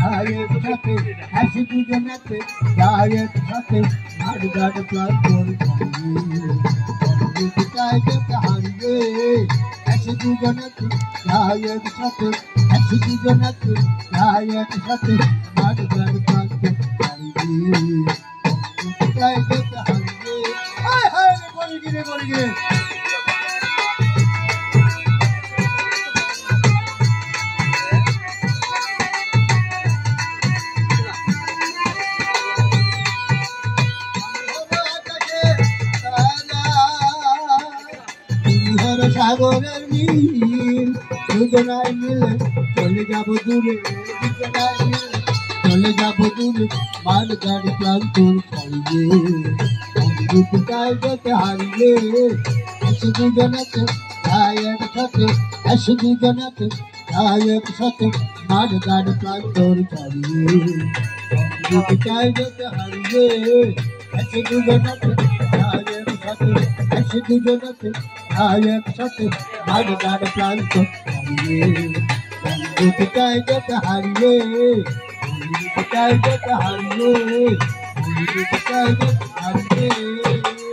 গায়ের সাথে হাসি দুজনেতে গায়ের সাথে মাঠঘাট প্রান্তর কায়দাতে হারিয়ে হাসি দুজনেতে গায়ের সাথে হাসি দুজনেতে গায়ের সাথে মাঠঘাট প্রান্তর কায়দাতে হারিয়ে হায় হায় রে বলি গিরে সাগরের নীল দুজনায় মিলে চলে যাব দূরে দুজনায় মিলে চলে যাব দূরে মাঠঘাট প্রান্তর ছাড়িয়ে রূপ কায়দাতে হারিয়ে এসে দুজনাতে গায়ের সাথে এসে দুজনাতে গায়ের সাথে মাঠঘাট প্রান্তর ছাড়িয়ে রূপ কায়দাতে হারিয়ে এসে দুজনাতে গায়ের সাথে এসে দুজনাতে গায়ের সাথে মাঠঘাট প্রান্তর ছাড়িয়ে রূপ কায়দাতে হারিয়ে রূপ কায়দাতে হারিয়ে রূপ কায়দাতে হারিয়ে